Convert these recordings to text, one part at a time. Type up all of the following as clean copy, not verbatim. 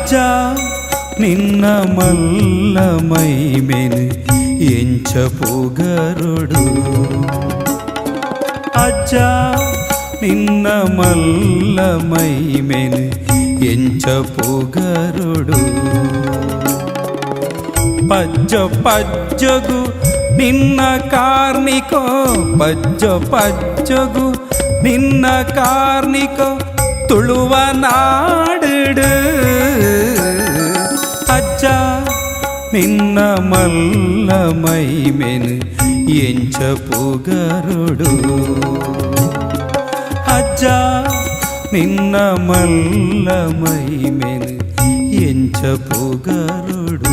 ಅಜ್ಜ ನಿನ್ನ ಮಲ್ಲ ಮೈಮೆನು ಎಂಚ ಪುಗರೊಡು ಅಜ್ಜ ನಿನ್ನ ಮಲ್ಲ ಮೈಮೆನು ಎಂಚ ಪುಗರೊಡು ಪಜ್ಜ ಪಜ್ಜಗು ನಿನ್ನ ಕಾರ್ನಿಕೋ ಪಜ್ಜ ಪಜ್ಜಗು ನಿನ್ನ ಕಾರ್ನಿಕೋ ತುಳುವ ನಾಡಿಡು ಅಜ್ಜ ನಿನ್ನ ಮಲ್ಲ ಮೈಮೆನು ಎಂಚ ಪುಗರೊಡು ಅಜ್ಜ ನಿನ್ನ ಮಲ್ಲ ಮೈಮೆನು ಎಂಚ ಪುಗರೊಡು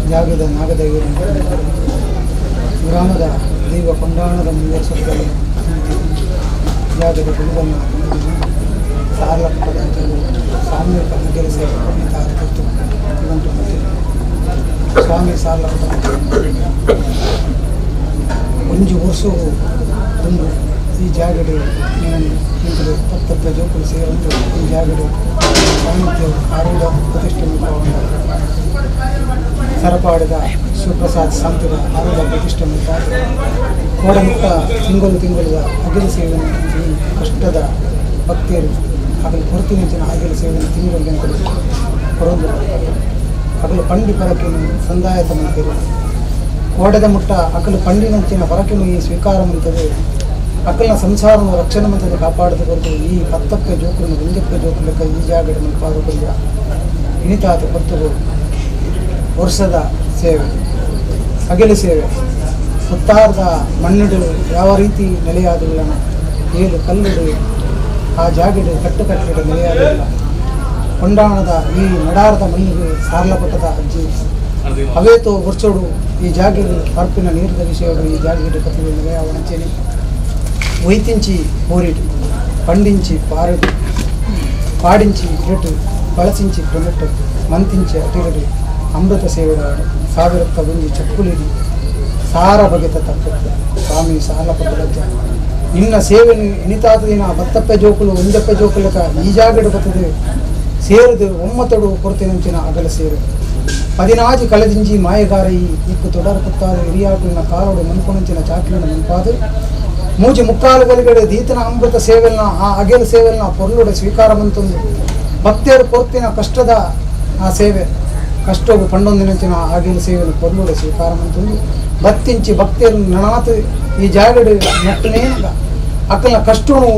ಜಾಗದ ನಾಗದೇವಿಯರಿಂದ ಗ್ರಾಮದ ದೈವ ಕೊಂಡಾಣದ ಮುಂದೆ ಸ್ವಲ್ಪ ಜಾಗದ ಗುರುವನ್ನು ಸಾರಲಪಟ್ಟದ ಸ್ವಾಮಿ ಕೆಲಸ ಸ್ವಾಮಿ ಸಾರಲಪಟ್ಟ ಒಂಜು ವರ್ಷವು ತುಂಬು ಈ ಜಾಗಡೆ ನಿಂತಲು ತಪ್ಪ ಜೋಕುಲು ಸೇರಿತು ಈ ಜಾಗಡೆ ಸಾಹಿತ್ಯ ಆರೂಢ ಪ್ರತಿಷ್ಠೆ ಸರಪಾಡಿದ ಶಿವಪ್ರಸಾದ್ ಸಂತದ ಆರೂಢ ಪ್ರತಿಷ್ಠೆ ಕೋಡಮುಟ್ಟ ತಿಂಗಳು ಅಗಿಲ ಸೇವೆಯನ್ನು ಈ ಕಷ್ಟದ ಭಕ್ತಿಯರು ಅಗಲು ಕೊರತಿನಿಂಚಿನ ಅಗಿಲ ಸೇವೆಯನ್ನು ತಿಂಗಳು ಹೊರೊಂದು ಅಗಲು ಪಂಡಿ ಪರಕೆಯನ್ನು ಸಂದಾಯತ ಮಂತಿರು ಕೋಡದ ಮುಟ್ಟ ಅಕಲು ಪಂಡಿನಂಚಿನ ಪರಕೆಯನ್ನು ಈ ಸ್ವೀಕಾರ ಮಂತದೆ ಅಕ್ಕಲ್ನ ಸಂಸಾರವನ್ನು ರಕ್ಷಣೆ ಮಂತದೆ ಕಾಪಾಡದ ಕೊರತು ಈ ಪತ್ತಪ್ಪೆ ಜೋಕುలను ಒಂದಪ್ಪೆ ಜೋಕುಲಕ್ಕ ಈ ಜಾಗಡೆ ಮಲ್ಪಾದೊಂದಿರ ಇನಿತಾತ ಕೊರ್ತರು ವರ್ಷದ ಸೇವೆ ಅಗೆಲು ಸೇವೆ ಮುತ್ತಾರದ ಮಣ್ಣಿಡು ಯಾವ ರೀತಿ ನೆಲೆಯಾದಿಲ್ಲ ಏಳು ಕಲ್ಲಿಡು ಆ ಜಾಗಡು ಕಟ್ಟುಕಟ್ಟಿಡ ನೆಲೆಯಾದಿಲ್ಲ ಕೊಂಡಾಣದ ಈ ನಡಾರದ ಮಣ್ಣಿಗೆ ಸಾರ್ಲಪಟ್ಟದ ಅಜ್ಜಿ ಅವೇತೋ ವರ್ಷೋಡು ಈ ಜಾಗಡು ಪರ್ಪಿನ ನೀರಿದ ವಿಷಯಗಳು ಈ ಜಾಗಡು ಕಥೆಗಳು ನೆಲೆಯಾವಣಚೇನೆ ಒಯ್ತಿಂಚಿ ಹೋರಿಡು పండించి పారడు పాడించి ఇరటు ಬಳಸಿಂಚಿ ಪ್ರಮಿಟ್ಟು ಮಂತಿಂಚಿ ಅಟಿರಡು ಅಮೃತ ಸೇವೆದಾಡು ಸಾವಿರತ್ತ ಒಂಜಿ ಚಪ್ಪುಲಿಡಿ ಸಾರ ಬಗೆತ ತಪ್ಪುತ್ತೆ ಸ್ವಾಮಿ ಸಾಲಪಟ್ಟರಜ್ಜ ನಿನ್ನ ಸೇವೆನು ಇನಿತಾದ ದಿನ ಬತ್ತಪ್ಪೆ ಜೋಕುಲು ಒಂದಪ್ಪೆ ಜೋಕುಲಕ ಈ ಜಾಗಡು ಬರ್ತದೆ ಸೇರಿದು ಒಮ್ಮತಡು ಕೊರತೆನಂಚಿನ ಅಗಲ ಸೇರು 16 ಕಳೆದಿಂಜಿ ಮಾಯಗಾರಯಿ ಇಕ್ಕು ತೊಡರ ಪುತ್ತಾದ ಹಿರಿಯಾಟುವಿನ ಕಾಲೋಡು ಮನ್ಕೊಣಂಚಿನ ಚಾಕ್ಲಿನ ಮನ್ಪಾದು ಮೂಜಿ ಮುಕ್ಕಾಲುಗಳಿಗೆ ದೀತನ ಅಮೃತ ಸೇವೆಲ್ನ ಆ ಅಗೆಲ ಸೇವೆಲ್ನ ಪೊರ್ಲುಡ ಸ್ವೀಕಾರ ಮಂತೊಂದು ಭಕ್ತಿಯರು ಕೊರ್ತಿನ ಕಷ್ಟದ ಆ ಸೇವೆ ಕಷ್ಟವು ಪಂಡೊಂದಿನಂಚಿನ ಅಗೆಲ ಸೇವೆನ ಪೊರ್ಲುಡ ಸ್ವೀಕಾರ ಮಂತೊಂದು ಬತ್ತಿಂಚಿ ಭಕ್ತಿಯರು ನನಾತು ಈ ಜಾಗಡು ನೆಟ್ಟನೇನಗ ಅಕ್ಕಲ್ನ ಕಷ್ಟನು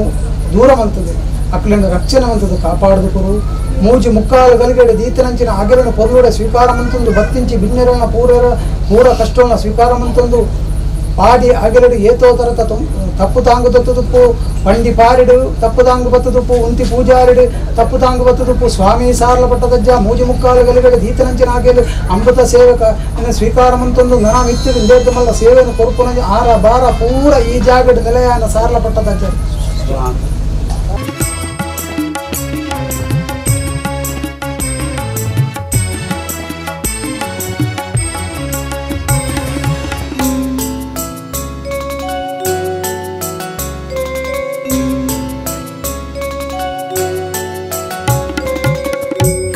ದೂರ ಮಂತದೆ ಅಕ್ಕಲಿನ ರಕ್ಷಣೆ ಮಂತದ್ದು ಕಾಪಾಡದು ಕೊರು ಮೂಜಿ ಮುಕ್ಕಾಲುಗಳಿಗೆ ದೀತನಂಚಿನ ಅಗೆಲನ ಪೊರ್ಲುಡ ಸ್ವೀಕಾರ ಮಂತೊಂದು ಬತ್ತಿಂಚಿ ಬಿನ್ನೆರನ ಪೂರ ಕಷ್ಟವನ್ನ ಸ್ವೀಕಾರ ಮಂತೊಂದು ಪಾಡಿ ಅಗೆಲಡು ಏತೋ ತರತ ತಪ್ಪು ತಾಂಗು ತತ್ತುದುಪ್ಪು ಪಂಡಿ ಪಾರಿಡು ತಪ್ಪು ತಾಂಗು ಬತ್ತದುಪ್ಪು ಉಂತಿ ಪೂಜಾರಿಡು ತಪ್ಪು ತಾಂಗು ಬತ್ತದುಪ್ಪು ಸ್ವಾಮಿ ಸಾರ್ಲ ಪಟ್ಟದಜ್ಜ ಮೂಜಿ ಮುಕ್ಕಾಲು ಗಲಿಗಡೆ ದೀತನಂಚಿನ ಆಗೆಲು ಅಮೃತ ಸೇವಕ ಸ್ವೀಕಾರ ಮಂತೊಂದು ನನ ಮಿತ್ತಿಡು ಇಂದೇತಮಲ್ಲ ಸೇವೆಯನ್ನು ಕೊರುಪುನ ಆರ ಬಾರ ಪೂರ ಈ ಜಾಗಡು ನೆಲೆಯಾನ ಸಾರ್ಲ ಪಟ್ಟದಜ್ಜ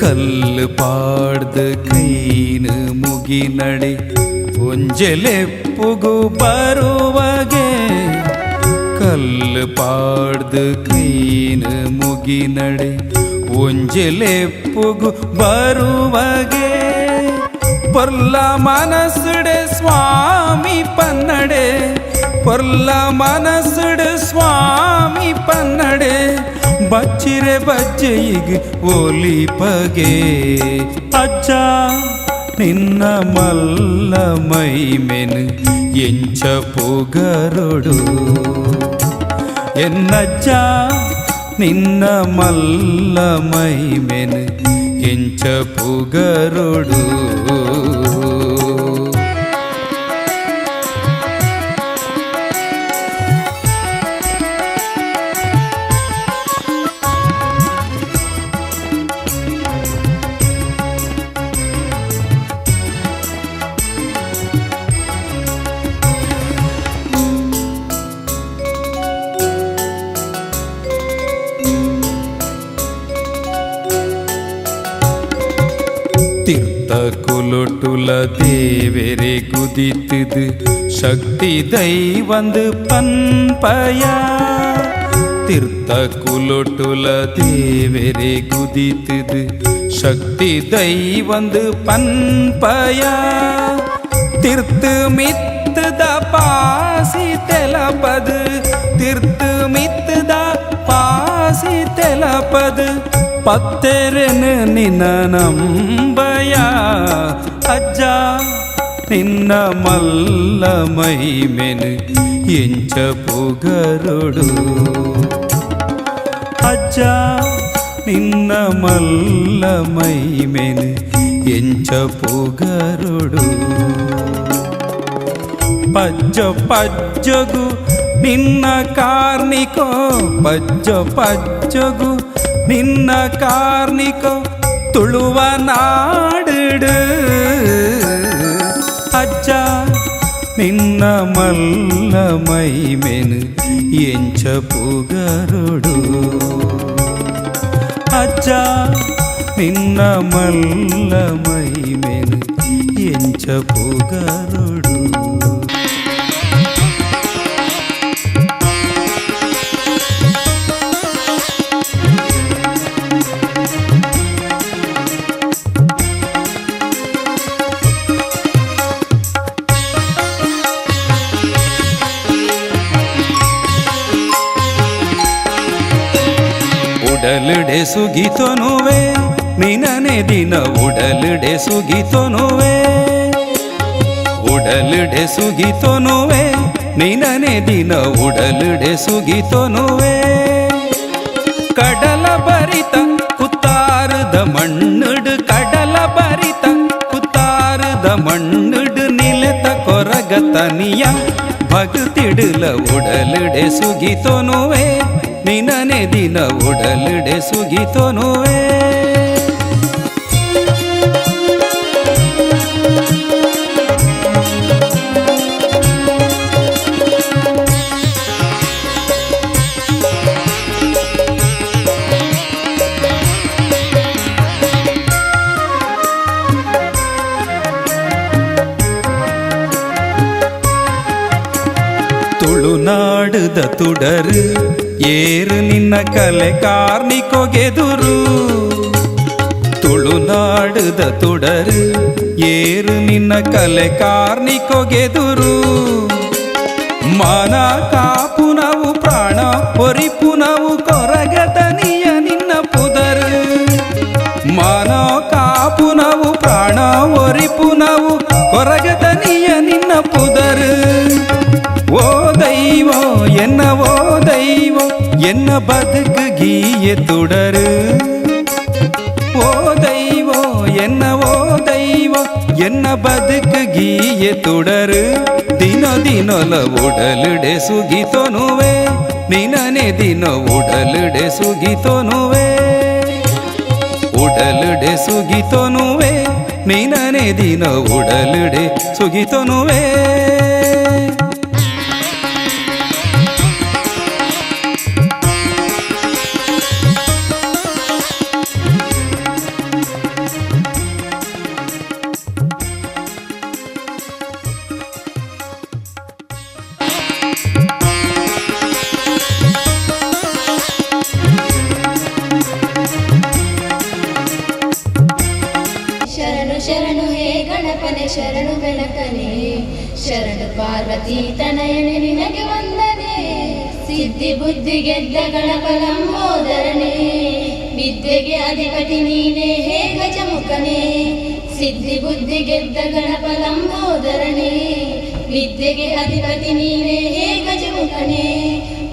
கல்லு பாಡ್ದು ಕೈನು ಮುಗಿ ನಡೆ ಒಂಜೆಲೆಪ್ಪುಗು ಬರುವಗೆ ಕಲ್ಲು ಪಾಡ್ದು ಕೈನು ಮುಗಿ ನಡೆ ಒಂಜೆಲೆಪ್ಪುಗು ಬರುವಗೆ ಪೊರ್ಲ ಮನಸ್ಸುಡೆ ಸ್ವಾಮಿ ಪನ್ನಡೆ ಪೊರ್ಲ ಮನಸ್ಸುಡೆ ಸ್ವಾಮಿ ಪನ್ನಡೆ ಬಚ್ಚಿರೆ ಬಜ್ಜೆಯಿಗೆ ಒಲಿಪಗೆ ಅಜ್ಜ ನಿನ್ನ ಮಲ್ಲ ಮೈಮೆನು ಎಂಚ ಪುಗರೊಡು ಎನ್ನಜ್ಜ ನಿನ್ನ ಮಲ್ಲ ಮೈಮೆನು ಎಂಚ ಪುಗರೊಡು ತೀರ್ಥ ಕುಲೊಟುಲ ದೇವೆರೆ ಗುದಿತ್ತದು ಶಕ್ತಿ ದೈವಂದು ಪನ್ಪಯ ತೀರ್ಥ ಕುಲೊಟುಲ ದೇವೆರೆ ಗುದಿತ್ತದು ಶಕ್ತಿ ದೈವಂದು ಪನ್ಪಯ ತೀರ್ಥ ಮಿತ್ತದ ಪಾಸಿ ತೆಲಪದು ತೀರ್ಥ ಮಿತ್ತದ ಪಾಸಿ ತೆಲಪದು ಪತ್ತೆರೆನು ನಿನ್ನ ನಂಬಯ ಅಜ್ಜ ನಿನ್ನ ಮಲ್ಲ ಮೈಮೆನು ಎಂಚ ಪುಗರೊಡು ಅಜ್ಜ ನಿನ್ನ ಮಲ್ಲ ಮೈಮೆನು ಎಂಚ ಪುಗರುಡು ಪಜ್ಜ ಪಜ್ಜಗು ನಿನ್ನ ಕಾರ್ನಿಕೋ ಪಜ್ಜ ಪಜ್ಜಗು ನಿನ್ನ ಕಾರ್ನಿಕೋ ತುಳುವ ನಾಡಿಡು ಅಜ್ಜ ನಿನ್ನ ಮಲ್ಲ ಮೈಮೆನು ಎಂಚ ಪುಗರುಡು ಅಜ್ಜ ನಿನ್ನ ಮಲ್ಲ ಮೈಮೆನು ಎಂಚ ಪುಗರುಡು ಉಡಲುಡೆ ಸುಗಿತೊನುವೆ ನಿನನೆ ದಿನ ಉಡಲುಡೆ ಸುಗಿತೊನುವೆ ಉಡಲುಡೆ ಸುಗಿತೊನುವೆ ನಿನನೆ ದಿನ ಉಡಲುಡೆ ಸುಗಿತೊನುವೆ ಕಡಲ ಭರಿತ ಕುತ್ತಾರದ ಮಣ್ಣುಡು ಕಡಲ ಭರಿತ ಕುತ್ತಾರದ ಮಣ್ಣುಡು ನಿಲೆತ ಕೊರಗ ತನಿಯ ಭಗತಿಡುಲ ಉಡಲುಡೆ ಸುಗಿತೊನುವೆ ನಿನನೆ ದಿನ ಉಡಲುಡೆ ಸುಗಿತೊನುವೆ ತುಳುನಾಡುದ ತುಡರು ಏರು ನಿನ್ನ ಕಲೆ ಕಾರ್ನಿಕೊಗೆದುರು ತುಳುನಾಡುದ ತುಡರು ಏರು ನಿನ್ನ ಕಲೆ ಕಾರ್ನಿಕೊಗೆದುರು ಮಾನ ಕಾಪುನವು ಪ್ರಾಣ ಹೊರಿಪುನವು ಕೊರಗತನಿಯ ನಿನ್ನ ಪುದರು ಮಾನ ಕಾಪುನವು ಪ್ರಾಣ ಹೊರಿಪುನವು ಕೊರಗತನಿಯ ನಿನ್ನ ಪುದರು ಓ ದೈವ ಎನ್ನ ಓ ದೈವ ಎನ್ನ ಬದುಕು ಗೀಯೆ ತುಡರು ಓ ದೈವ ಎನ್ನ ಓ ದೈವ ಎನ್ನ ಬದುಕು ಗೀಯೆ ತುಡರು ದಿನ ದಿನೊಲ ಉಡಲುಡೆ ಸುಗಿತೊನುವೆ ನಿನನೆ ದಿನ ಉಡಲುಡೆ ಸುಗಿತೊನುವೆ ಉಡಲುಡೆ ಸುಗಿತೊನುವೆ ನಿನನೆ ದಿನ ಉಡಲುಡೆ ಸುಗಿತೊನುವೆ ಶರಣು ಹೇ ಗಣಪನೆ ಶರಣು ಬೆಳಕನೆ ಶರಣು ಪಾರ್ವತಿ ತನಯನೆ ನಿನಗೆ ವಂದನೆ ಸಿದ್ಧಿ ಬುದ್ಧಿ ಗೆದ್ದ ಗಣಪ ಲಂಬೋದರನೆ ವಿದ್ಯೆಗೆ ಅಧಿಪತಿ ನೀನೆ ಹೇ ಗಜಮುಖನೆ ಸಿದ್ಧಿ ಬುದ್ಧಿ ಗೆದ್ದ ಗಣಪ ಲಂಬೋದರನೆ ವಿದ್ಯೆಗೆ ಅಧಿಪತಿ ನೀನೆ ಹೇ ಗಜಮುಖನೆ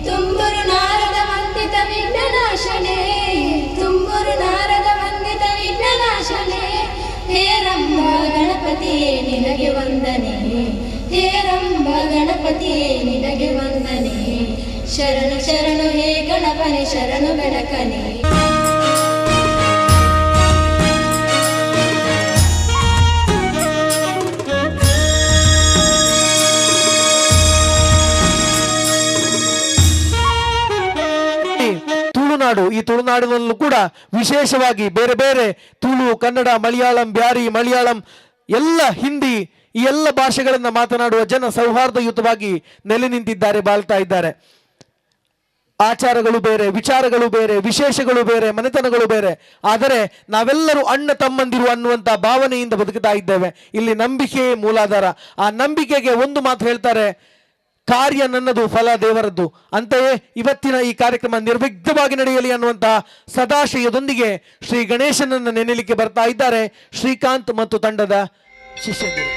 ತುಂಬುರು ನಾರದ ವಂದಿತ ವಿಘ್ನನಾಶನೆ ತುಂಬುರು ನಾರದ ವಂದಿತ ವಿಘ್ನನಾಶನೆ ಹೇ ರಂಭ ಗಣಪತಿಯೇ ನಿನಗೆ ವಂದನೆ ಹೇ ರಂಭ ಗಣಪತಿಯೇ ನಿನಗೆ ವಂದನೆ ಶರಣು ಶರಣು ಹೇ ಗಣಪನೆ ಶರಣು ಬೆಳಕನೆ ಈ ತುಳುನಾಡಿನಲ್ಲೂ ಕೂಡ ವಿಶೇಷವಾಗಿ ಬೇರೆ ಬೇರೆ ತುಳು ಕನ್ನಡ ಮಲಯಾಳಂ ಬ್ಯಾರಿ ಮಲಯಾಳಂ ಎಲ್ಲ ಹಿಂದಿ ಈ ಎಲ್ಲ ಭಾಷೆಗಳನ್ನ ಮಾತನಾಡುವ ಜನ ಸೌಹಾರ್ದಯುತವಾಗಿ ನೆಲೆ ನಿಂತಿದ್ದಾರೆ, ಬಾಳ್ತಾ ಇದ್ದಾರೆ. ಆಚಾರಗಳು ಬೇರೆ, ವಿಚಾರಗಳು ಬೇರೆ, ವಿಶೇಷಗಳು ಬೇರೆ, ಮನೆತನಗಳು ಬೇರೆ, ಆದರೆ ನಾವೆಲ್ಲರೂ ಅಣ್ಣ ತಮ್ಮಂದಿರು ಅನ್ನುವಂಥ ಭಾವನೆಯಿಂದ ಬದುಕುತ್ತಾ ಇದ್ದೇವೆ. ಇಲ್ಲಿ ನಂಬಿಕೆಯೇ ಮೂಲಾಧಾರ. ಆ ನಂಬಿಕೆಗೆ ಒಂದು ಮಾತು ಹೇಳ್ತಾರೆ, ಕಾರ್ಯ ನನ್ನದು ಫಲ ದೇವರದ್ದು. ಅಂತೆಯೇ ಇವತ್ತಿನ ಈ ಕಾರ್ಯಕ್ರಮ ನಿರ್ವಿಘ್ನವಾಗಿ ನಡೆಯಲಿ ಅನ್ನುವಂತಹ ಸದಾಶಯದೊಂದಿಗೆ ಶ್ರೀ ಗಣೇಶನನ್ನು ನೆನೆಯಲಿಕ್ಕೆ ಬರ್ತಾ ಇದ್ದಾರೆ ಶ್ರೀಕಾಂತ್ ಮತ್ತು ತಂಡದ ಶಿಷ್ಯಂದಿರು.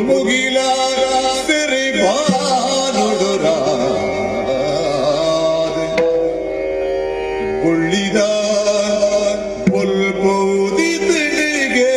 ಮುಗಿಲ ಸಿರಿ ಬಾನುಡುರ ಉಳ್ಳಿದ ಪುಲ್ಪೂದಿ ತಿಳಿಗೆ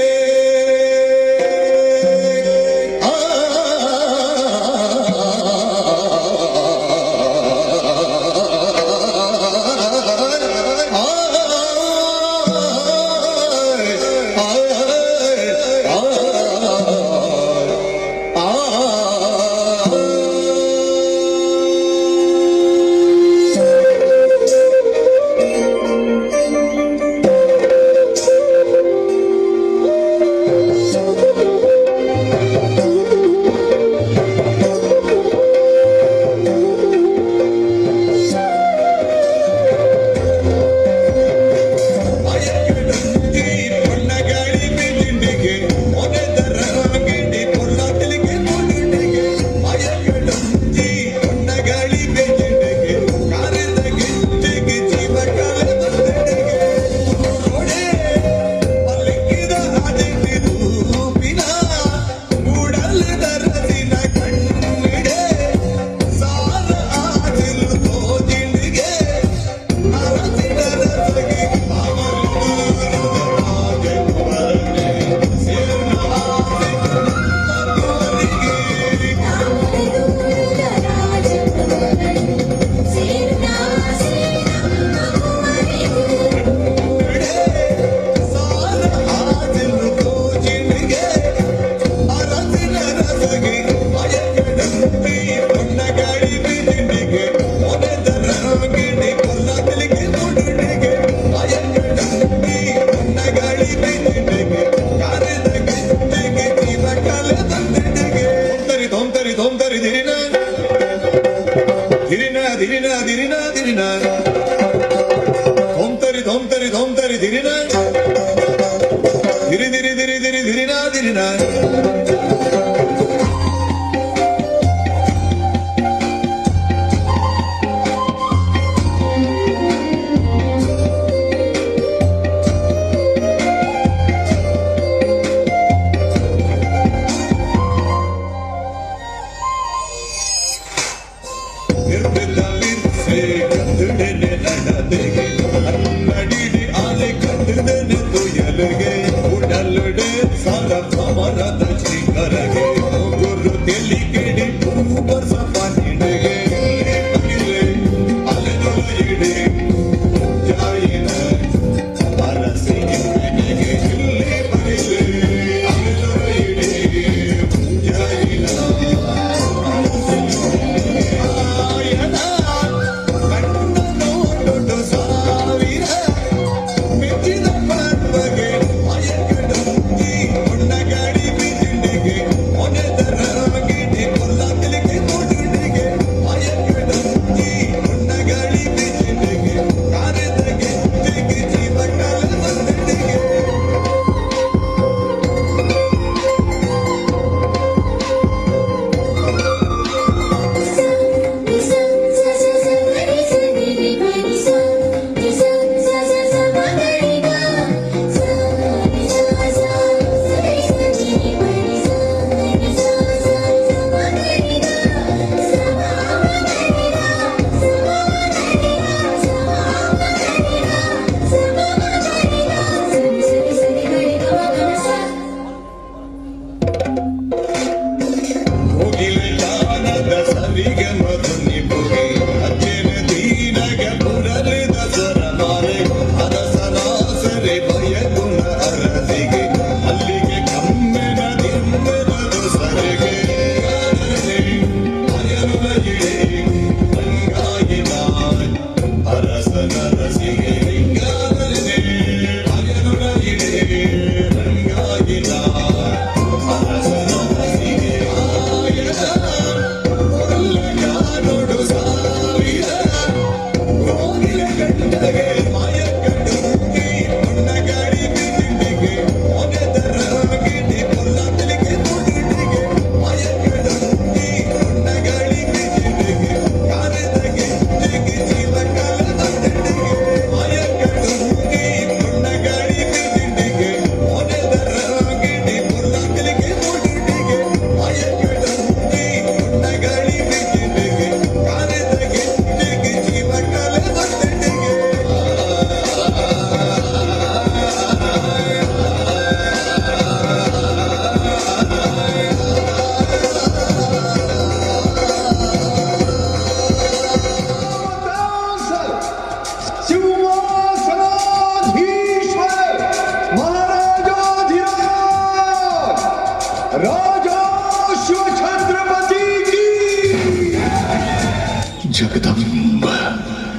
जगदंब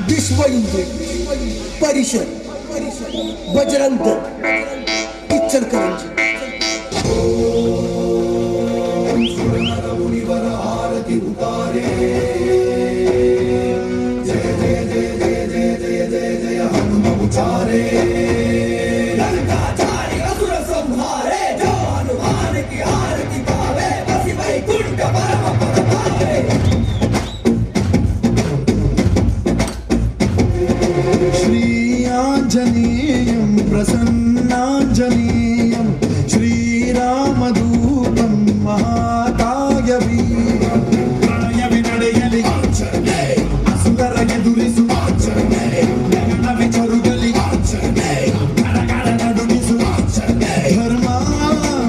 विश्व हिंदू परिषद बजरंग दल इचलकरंजी मुनिवर आरती उतारे जय जय जय जय जय जय जय जय हनुम उचारे असुर संहारे जो हनुमान की आरती पावे बसी वैकुंठ परम पद पावे श्रीआंजनेयं प्रसन्नांजनेयं श्रीरामदूतं महाकायवीरं प्रणयवि ನಡೆಯಲಿ ಅಸುರರ ಎದುರಿಸು ಗಗನವೇ ಚರುಗಲಿ ಕರಕರ ನಡುಗಿಸು ಧರ್ಮ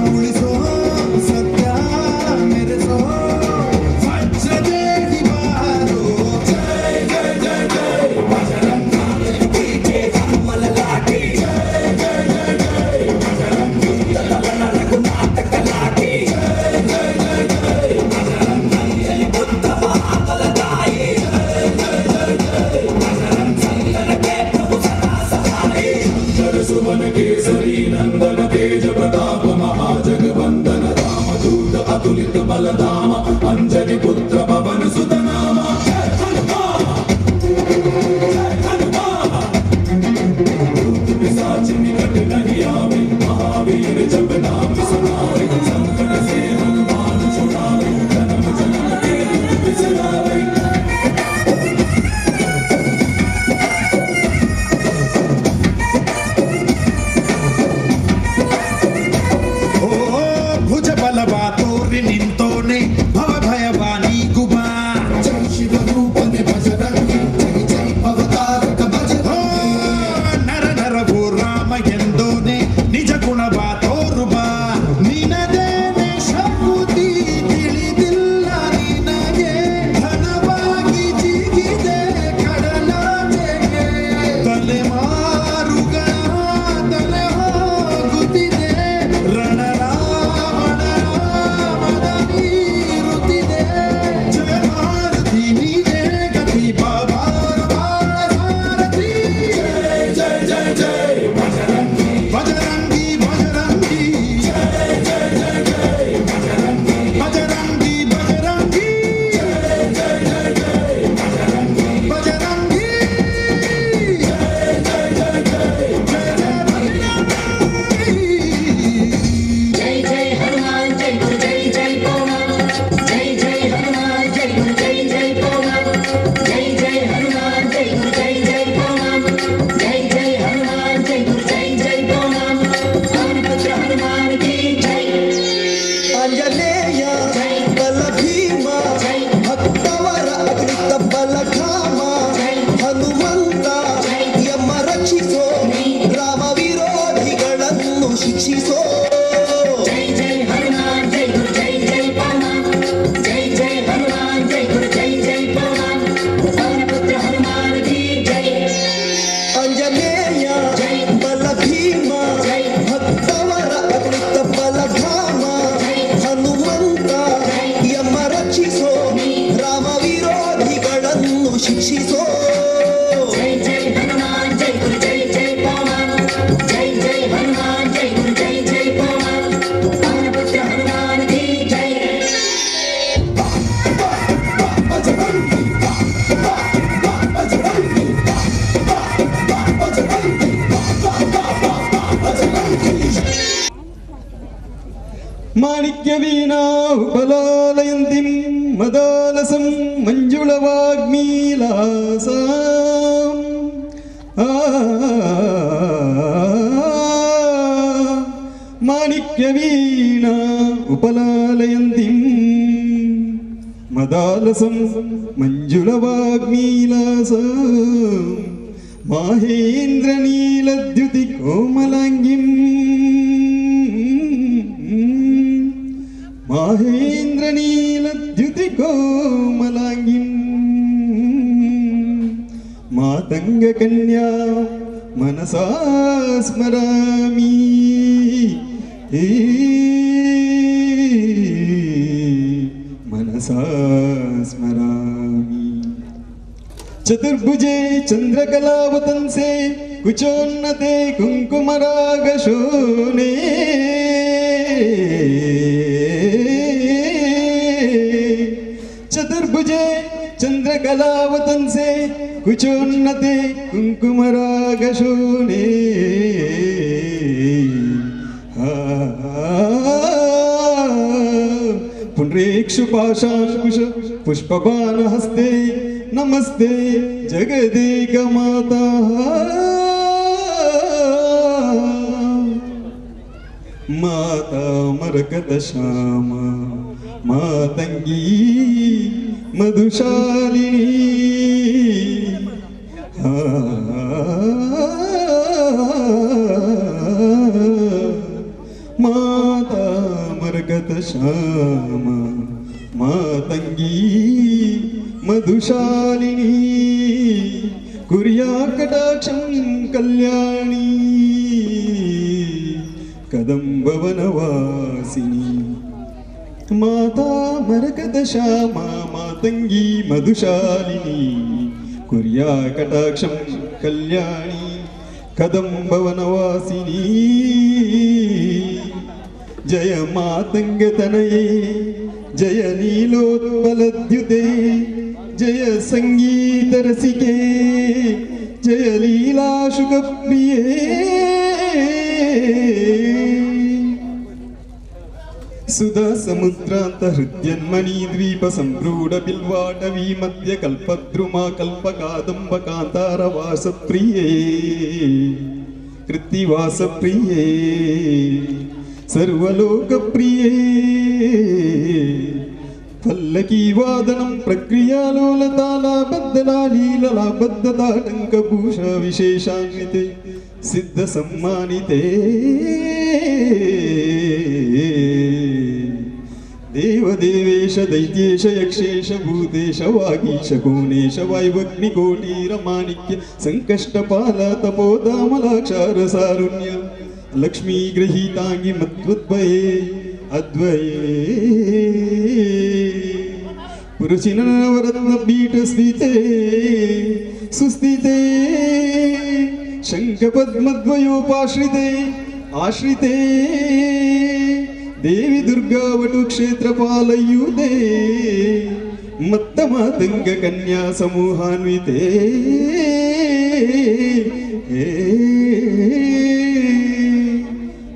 ಉಳಿಸೋ ಸತ್ಯ ಮೆರೆಸೋ ವಜ್ರದೇಹಿ ಬಾರೋ ಜಯ ಜಯ ಜಯ ಜಯ ಬಜರಂಗ ಕಮಲ ಲಾಠಿ ಜಯ ಜಯ ಜಯ ಜಯ ಬಜರಂಗ ತಲನ ರಘುನಾಥಕ ಲಾಠಿ ಜಯ ಜಯ ಜಯ ಜಯ ಬಜರಂಗ ಬುದ್ಧ ಮಹಾಫಲದಾಯಿ ಜಯ ಜಯ ಜಯ ಜಯ ಬಜರಂಗ ಸಂತನಕ್ಕೆ ಪ್ರಭು ಸದಾ ಸಹಾಯಿ ಸುವನ ಕೇಸರಿ ನಂದನ ತೇಜ ಪ್ರತಾಪ ಮಹಾಜಗವಂದನ ರಾಮ ದೂತ ಅತುಲಿತ ಬಲಧಾಮ ಅಂಜನಿ ಪುತ್ರ ಪವನ ಸುತ ನಾಮ ಜಯ ಹನುಮಾನ जय हनुमान भूत पिशाच निकट नहीं आवे महावीर जब नाम सुनावे संकट से हनुमान छुड़ावे जन्म जन्म के दुख बिसरावे ओ भुज बलवा तोरि निंतोने भव भयवानी गुबा जय शिव रूपने बजरंगी जय जय अवतारक बजरंगी नर नर वो राम ಎಂದೋನೆ ನಿಜ ಗುಣವ ತೋರುವ ನಿನದೇನೆ ಶಕ್ತಿ ತಿಳಿದಿಲ್ಲ ನಿನಗೆ ಘನವಾಗಿ ಜಿಗಿದೆ ಕಡಲಾಚೆಗೆ ತಲೆಮಾರುಗಳ ತಲೆ ಹೋಗುತ್ತಿದೆ ರಣರಾವಣ ರಾಮನ ನೀರುತ್ತಿದೆ ಜಯ ಭಾರತಿ ನೀನೇ ಗತಿ ಬಾಬಾರ ಬಾಳ ಸಾರಥಿ ಜಯ ಜಯ ಜಯ ಜಯ ಬಜರಂಗಿ ಬಜರಂಗಿ ಬಜರಂಗಿ ಜಯ ಜಯ ಜಯ ಜಯ ಬಜರಂಗಿ ಬಜರಂಗಿ ಬಜರಂಗಿ ಜಯ ಜಯ ಜಯ ಜಯ ಬಜರಂಗಿ ಬಜರಂಗಿ ಜಯ ಜಯ ಜಯ ಜಯ ಜಯ ಜಯ ಬಜರಂಗಿ जय जय हनुमान जय गुरु जय जय पवन जय जय हनुमान जय गुरु जय जय पवन जय जय हनुमान जय गुरु जय जय पवन जय जय हनुमान जय गुरु जय जय पवन पवन पुत्र हनुमान की जय ಆಂಜನೇಯ ಬಲ ಭೀಮ ಭಕ್ತವರ ಅಗ್ನಿತ ಬಲಧಾಮ ಹನುಮಂತ ಯಮ ರಕ್ಷಿಸೋ ರಾಮ ವಿರೋಧಿಗಳನ್ನು ಶಿಕ್ಷಿಸೋ जय जय हनुमान जय गुरु जय जय पवन जय जय हनुमान जय गुरु जय जय पवन पवन पुत्र हनुमान की जय ಆಂಜನೇಯ ಬಲ ಭೀಮ ಭಕ್ತವರ ಅಗ್ನಿತ ಬಲಧಾಮ ಹನುಮಂತ ಯಮ ರಕ್ಷಿಸೋ ರಾಮ ವಿರೋಧಿಗಳನ್ನು ಶಿಕ್ಷಿಸೋ जय जय हनुमान जय गुरु जय जय पवन जय जय हनुमान जय गुरु जय जय पवन पवन पुत्र हनुमान की जय ಮಾಣಿಕ್ಯ ವೀಣಾ ಉಪಲಾಲಯಂತಿಂ ಮದಾಲಸಂ ಮಂಜುಳವಾಗ್ಮೀಲಾಸಾಂ ಮಾಣಿಕ್ಯ ವೀಣಾ ಉಪಲಾಲಯಂತಿಂ ಮದಾಲಸಂ ಮಂಜುಳವಾಗ್ಮೀಲಾಸಾಂ ಮಾಹೇಂದ್ರ ನೀಲದ್ಯುತಿ ಕೋಮಲಾಂಗಿಂ ಮಾಹೇಂದ್ರ ನೀಲದ್ಯುತಿ ಕೋಮಲಾಂಗಿಂ ಮಾತಂಗ ಕನ್ಯಾ ಮನಸಾ ಸ್ಮರಾಮಿ ಮನಸಾ ಸ್ಮರಾಮಿ ಚತುರ್ಭುಜೆ ಚಂದ್ರಕಲಾವತಂಸೆ ಕುಚೋನ್ನತೆ ಕುಂಕುಮರಾಗ ಶೋನೆ ಚತುರ್ಭುಜೆ ಚಂದ್ರಕಲಾವತಂಸೆ ಕುಚೋನ್ನತೆ ಕುಂಕುಮರಾಗ ಶೋನೆ ಪುಂಡ್ರೇಕ್ಷು ಪಾಶಾಂಕುಶ ಪುಷ್ಪಬಾಣ ಹಸ್ತೆ ನಮಸ್ತೆ ಜಗದೇಕ ಮಾತಾ ಮಾತಾ ಮರಕತ ಶ್ಯಾಮ ಮಾತಂಗಿ ಮಧುಶಾಲಿನಿ ಮಾತಾ ಮರಕತ ಶ್ಯಾಮ ಮಾತಂಗಿ ಮಧುಶಾಲಿನಿ ಕುರ್ಯಾ ಕಟಾಕ್ಷಂ ಕಲ್ಯಾಣಿ ಕದಂಬವನವಾಸಿನಿ ಮಾತಾ ಮರಕತ ಶ್ಯಾಮ ಮಾತಂಗಿ ಮಧುಶಾಲಿನಿ ಕುರ್ಯಾ ಕಟಾಕ್ಷಂ ಕಲ್ಯಾಣಿ ಕದಂಬವನವಾಸಿನಿ ಜಯ ಮಾತಂಗ ತನಯೇ ಜಯ ನೀಲೋತ್ಪಲದ್ಯುತೆ ಜಯ ಸಂಗೀತ ರಸಿಕೆ ಜಯ ಲೀಲಾ ಶುಕಪ್ರಿಯೇ ಸುಧಾ ಸಮುದ್ರಾಂತ ಹೃದ್ಯನ್ಮಣಿ ದ್ವೀಪ ಸಂಪ್ರೂಢ ಬಿಲ್ವಾಟವಿ ಮಧ್ಯ ಕಲ್ಪದ್ರುಮ ಕಲ್ಪ ಕಾದಂಬ ಕಾಂತಾರ ವಾಸ ಪ್ರಿಯೇ ಕೃತ್ತಿವಾಸ ಪ್ರಿಯೇ ಸರ್ವಲೋಕ ಪ್ರಿಯೇ ಪಲ್ಲಕಿ ವಾದನಂ ಪ್ರಕ್ರಿಯಾಲೋಲತಾಲಾಬದ್ಧಲಾಲೀಲಲಾಬದ್ಧತಾಟಂಕ ಭೂಷ ವಿಶೇಷಾನ್ವಿತೆ ಸಿದ್ಧ ಸಮ್ಮಾನಿತೆ ದೇವದೇವೇಶ ದೈತ್ಯೇಶ ಯಕ್ಷೇಶ ಭೂತೇಶ ವಾಗೀಶ ಕೋಣೇಶ ವಾಯುವಗ್ನಿಕೋಟೀರ ಮಾಣಿಕ್ಯ ಸಂಕಷ್ಟಪಾಲ ತಪೋದಾಮಲಾಕ್ಷಾರ ಸಾರುಣ್ಯ ಲಕ್ಷ್ಮೀ ಗೃಹೀತಾಂಗಿ ಮತ್ವದ್ವಯೇ ಅದ್ವಯೇ ಪುರುಷಿನ ನವರತ್ನ ಪೀಠ ಸ್ಥಿತೆ ಸುಸ್ಥಿತೆ ಶಂಖ ಪದ್ಮದ್ವಯೋಪಾಶ್ರಿತೆ ಆಶ್ರಿತೆ ದೇವಿ ದುರ್ಗಾ ವಟು ಕ್ಷೇತ್ರ ಪಾಲಯುತೆ ಮತ್ತ ಮಾತಂಗ ಕನ್ಯಾ ಸಮೂಹಾನ್ವಿತೆ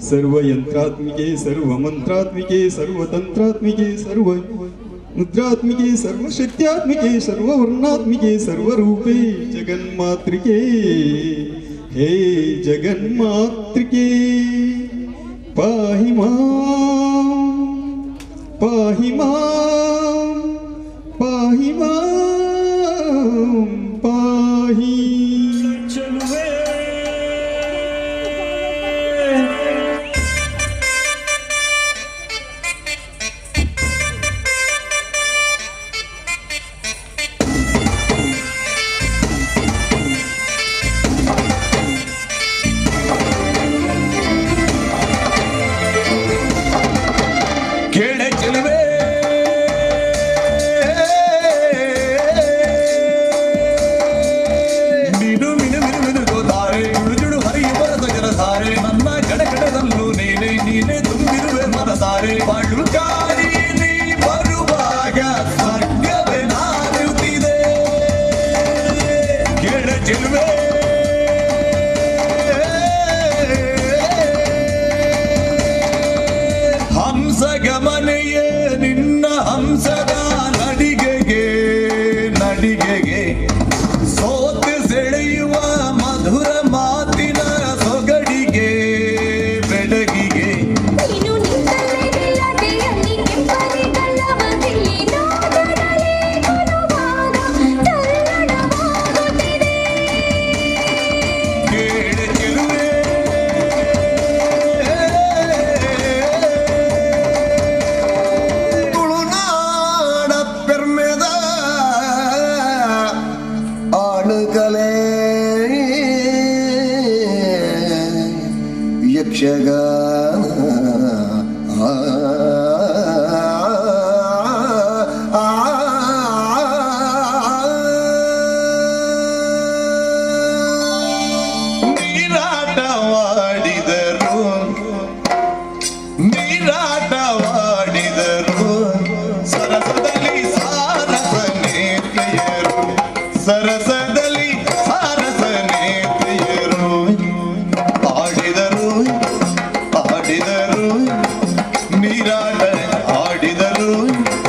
ಸರ್ವಯಂತ್ರಾತ್ಮಿಕೆ ಸರ್ವಮಂತ್ರಾತ್ಮಿಕೆ ಸರ್ವತಂತ್ರಾತ್ಮಿಕೆ ಸರ್ವ ಮುದ್ರಾತ್ಮಿಕೆ ಸರ್ವಶಕ್ತ್ಯಾತ್ಮಿಕೆ ಸರ್ವವರ್ಣಾತ್ಮಿಕೆ ಸರ್ವರೂಪೇ ಜಗನ್ಮಾತೃಕೆ ಹೇ ಜಗನ್ಮಾತೃಕೆ ಪಾಹಿ ಮಾಂ ಪಾಹಿ ಮಾಂ ಪಾಹಿ ಮಾಂ ಪಾಹಿ ಕೇಳ ಚೆಲುವೆ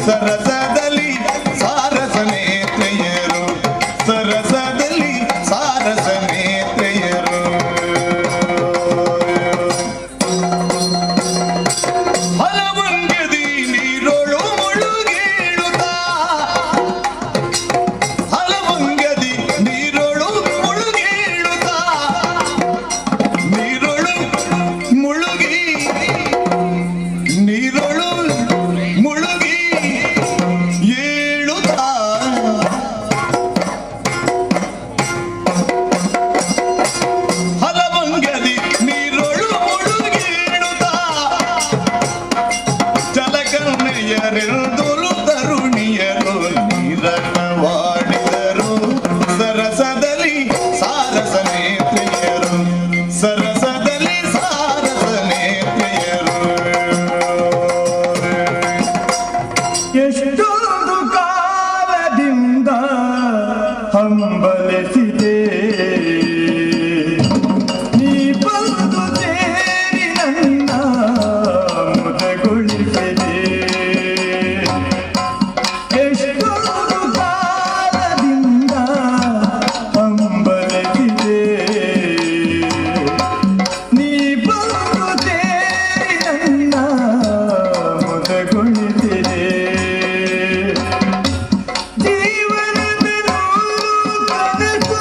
ಸರಸದಲ್ಲಿ ಸಾರಸ ನೇತ್ರೆಯರು ಸರಸದಲ್ಲಿ ಸಾರಸ ನೇತ್ರೆಯರು ಹಲವಂಗದಿ ನೀರೊಳು ಮುಳುಗೇಳುತ್ತಾ ಹಲವಂಗದಿ ನೀರೊಳು ಮುಳುಗೇಳುತ್ತಾ ನೀರೊಳು ಮುಳುಗಿ ನೀರೊಳು ಮುಳುಗಿ ಏಳುತ್ತಾ ಹಲವಂಗದಿ ನೀರೊಳು ಮುಳುಗೇಳುತ್ತಾ ಜಲಕನ್ನೆಯರೆಂದುಲು ತರುಣಿಯರು ನೀರನ್ನವಾಡಿದರು ಸರಸದಲ್ಲಿ ಸಾರಸ ನೇತ್ರೆಯರು ಸರಸದಲ್ಲಿ ಸಾರಸ ನೇತ್ರೆಯರು ಎಷ್ಟೊಂದು ಕಾಲದಿಂದ ಹಂಬಲಿಸಿದೆ ನೀ ಬಂದು ಸೇರಿ ನನ್ನ ಮುದಗೊಳಿಸಿದೆ ಎಷ್ಟೊಂದು ಕಾಲದಿಂದ ಹಂಬಲಿಸಿದೆ ನೀ ಬಂದು ಸೇರಿ ನನ್ನ ಮುದಗೊಳಿಸಿದೆ ಜೀವನದ ನೂರು ಕನಸು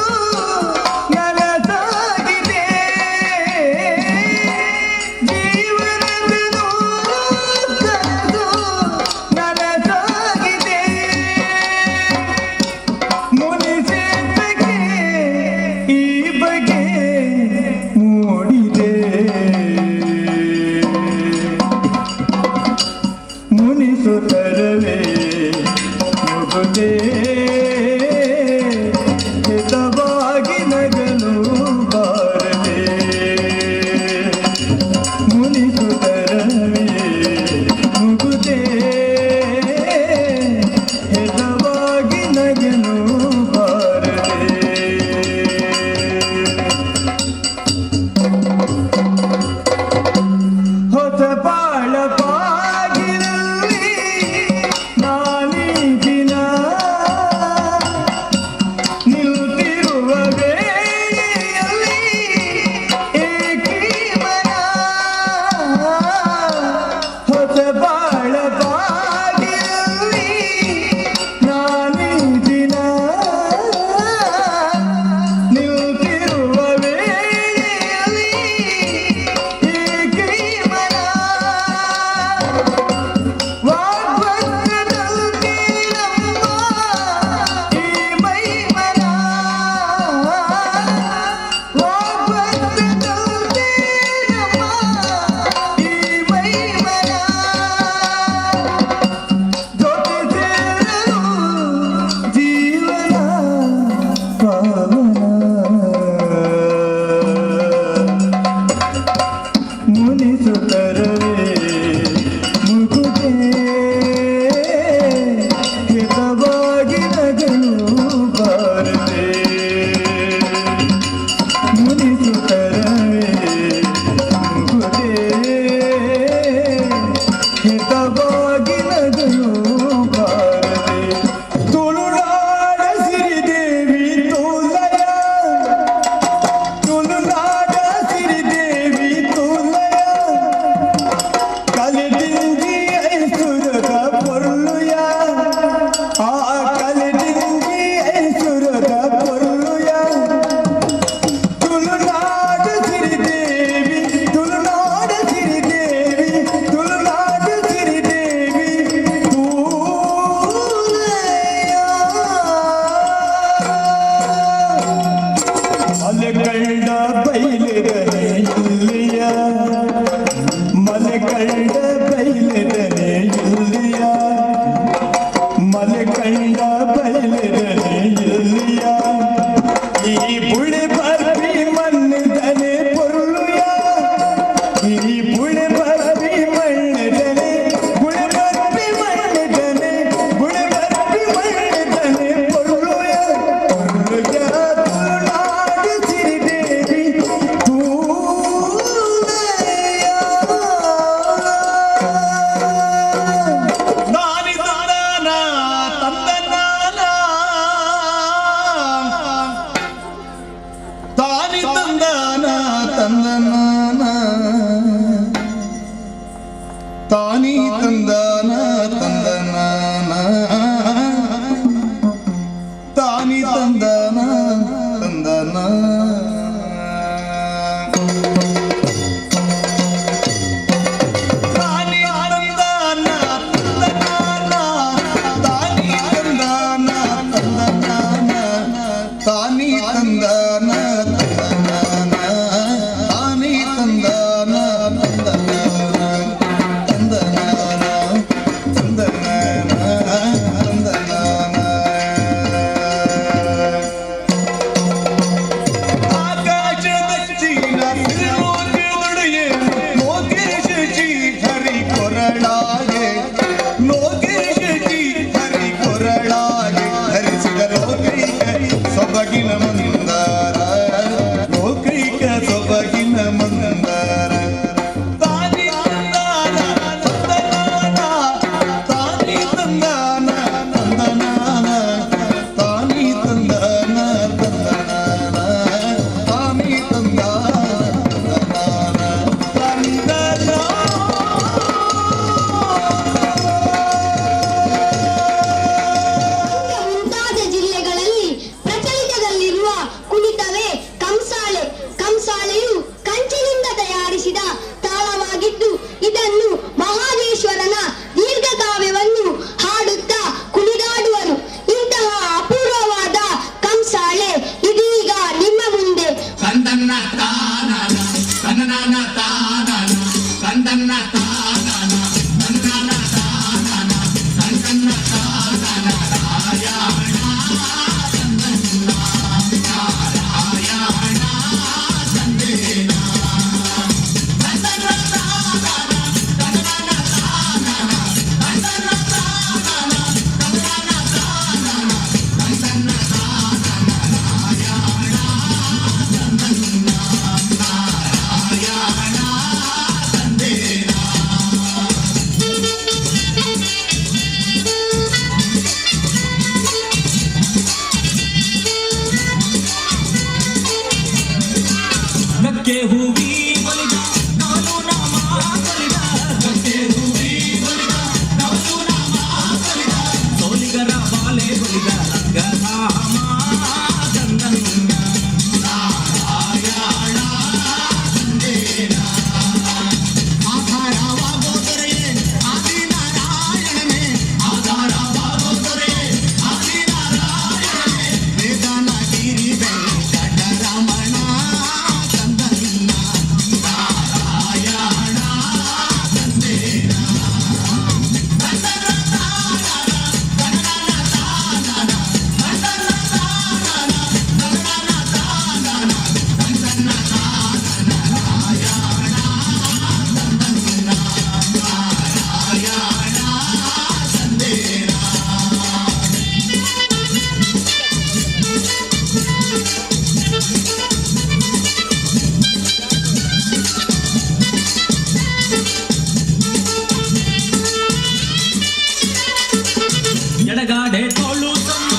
ಎಡಗಾಡೆ ತೋಳು ತಮ್ಮ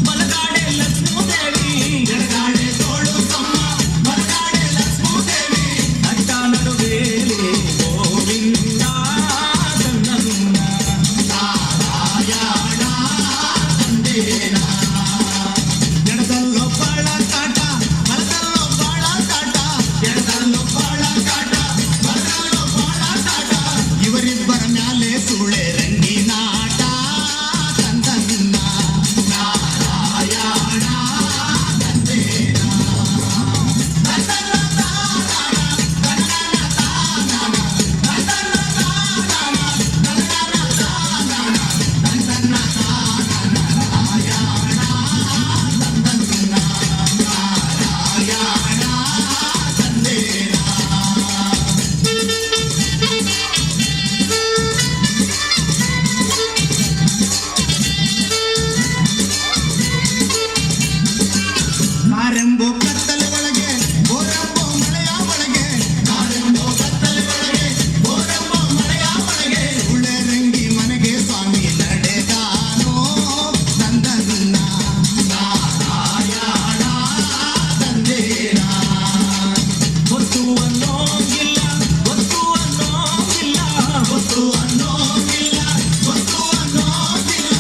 ಬಲಗಾಡೆ ಲಕ್ಷ್ಮೀದೇವಿ ಎಡಗಾಡೆ ತೋಳು ತಮ್ಮ ಬಲಗಾಡೆ ಲಕ್ಷ್ಮೀದೇವಿ ಅಡ್ಡ ನಡುವೇಲಿ ಗೋವಿಂದ ಕನ್ನಗುಂದ ನಾರಾಯಣ ತಂದೇನ ಎಡದಲ್ಲೋ ಬಾಳ ಕಾಟ ಬಲದಲ್ಲೋ ಬಾಳ ಕಾಟ ಎಡದಲ್ಲೋ ಬಾಳ ಕಾಟ ಬಲದಲ್ಲೋ ಬಾಳ ಕಾಟ ಇವರಿಬ್ಬರ ಮ್ಯಾಲೆ ಸುಳೆ ರಂಗಿನಾಟ ತಂದನ್ನ ನಾರಾಯಣ ತಂದೇನ ಕಾರೆಂಬೋ ಕತ್ತಲೆ ಒಳಗೆ ಗೋರೆಂಬೋ ಮಳೆಯ ಒಳಗೆ ಕಾರೆಂಬೋ ಕತ್ತಲೆ ಒಳಗೆ ಗೋರೆಂಬೋ ಮಳೆಯ ಒಳಗೆ ಉಳೆ ರಂಗಿ ಮನೆಗೆ ಸ್ವಾಮಿ ನಡೆದಾನೋ ತಂದನ್ನ ನಾರಾಯಣ ತಂದೇನ ಹೊತ್ತು ಅನ್ನೋಗಿಲ್ಲ ಹೊತ್ತು ಅನ್ನೋಗಿಲ್ಲ ಹೊತ್ತು ಅನ್ನೋಗಿಲ್ಲ ಹೊತ್ತು ಅನ್ನೋಗಿಲ್ಲ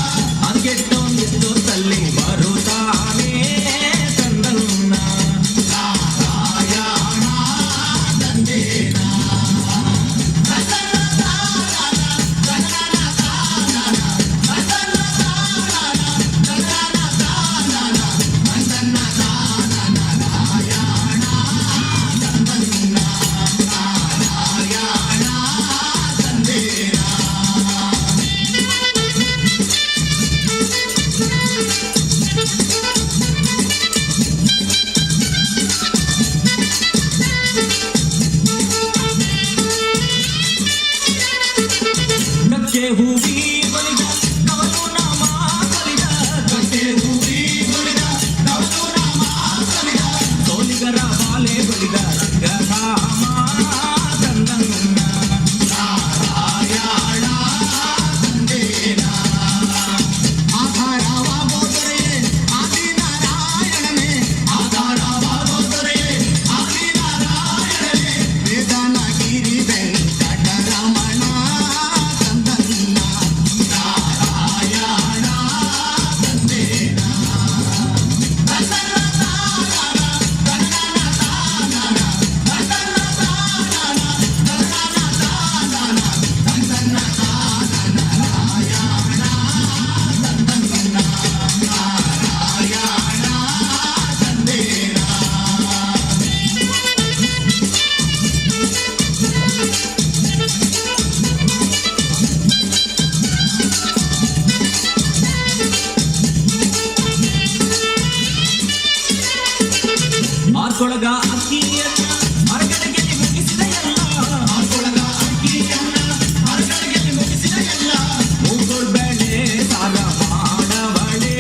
ಅಗೆಟ್ಟೊಂದಿದ್ದು ತಲ್ಲಿ ಬರುತ್ತಾನೆ ತಂದನ್ನ ನಾರಾಯಣ ತಂದೇನ ಗಕ್ಕೆ ಹೂವಿ ಬಲಿದ ಕವಲು ನಾಮ ಕಲಿದ ಗಕ್ಕೆ ಹೂವಿ ಬಲಿದ ಕವಲು ನಾಮ ಕಲಿದ ಸೋಲಿಗರ ಬಾಲೆ ಬಲಿದ ರಂಗಧಾಮ ತಂದನ್ನ ನಾರಾಯಣ ತಂದೇನ ಆಧಾರವಾಗೋದರೆಯೇ ಆದಿನಾರಾಯಣನೇ ಆಧಾರವಾಗೋದರೆಯೇ ಆದಿನಾರಾಯಣನೇ ವೇದನಗಿರಿ ವೆಂಕಟರಮಣ ತಂದನ್ನ ನಾರಾಯಣ ತಂದೇನ ಮಾರ್ಕೊಳಗ ಅಕ್ಕಿಯನ್ನ ಮರಗಳಿಗೆ ಮುಗಿಸಿದ ಎಲ್ಲ ಮಾರ್ಕೊಳಗ ಅಕ್ಕಿಯನ್ನ ಮರಗಳಿಗೆ ಮುಗಿಸಿದ ಎಲ್ಲ ಮೂಗೋಳ್ ಬೆಳೆ ಸಾಲ ಮಾಡವಳೆ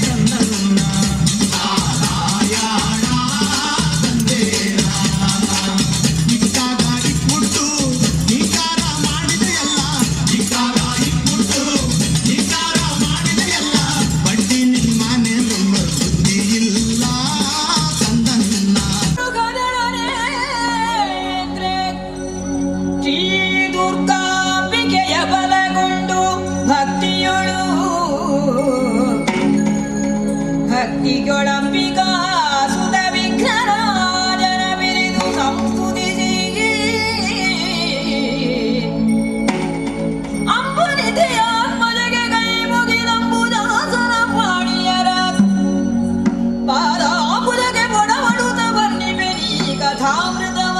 ತಂದನ್ನ ನಾರಾಯಣ ತಂದೇನ ಇಕ್ಕಾಗ ಇಕ್ಬಿಟ್ಟು ಇಕಾರ ಮಾಡಿದೆಯಲ್ಲ ಇಕ್ಕಾಗ ಇಕ್ಬಿಟ್ಟು ಇಕಾರ ಮಾಡಿದೆಯಲ್ಲ ಬಡ್ಡಿ ನಿಮ್ಮನೆ ನಿಮ್ಮ ಸುದ್ದಿ ಇಲ್ಲ ತಂದನ್ನ ಶ್ರೀ ದುರ್ಗಾಂಬಿಕೆಯ ಬಲಗೊಂಡು ಭಕ್ತಿಯೊಳು ಭಕ್ತಿಗೊಳಂಬಿಕಾ ಸುತ ವಿಘ್ನರಾಜನ ಬಿರಿದು ಸಂಸ್ತುತಿಸಿ ಅಂಬುನಿಧಿಯ ಮನೆಗೆ ಕೈ ಮುಗಿದಂಬುದಾಸನ ಪಾಣಿಯರ ಪಾದಾಂಬುದಕ್ಕೆ ಬೊಡಬಡುತ್ತ ಬನ್ನಿವೆ ನೀ ಕಥಾಮೃತವ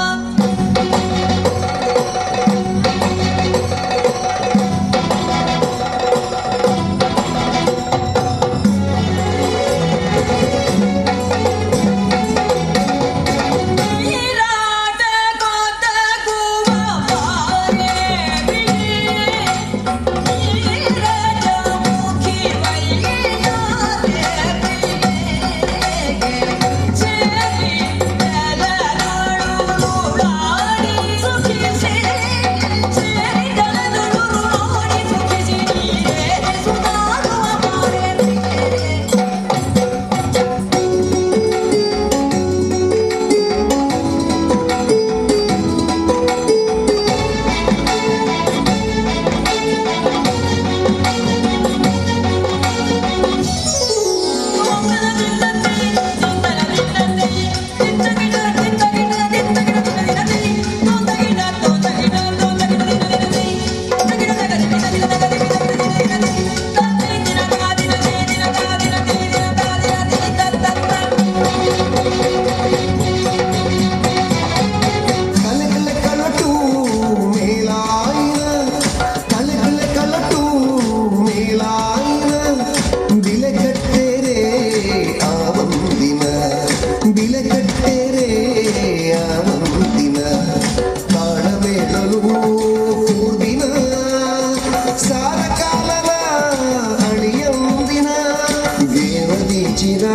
ಮಿಂಚಿದ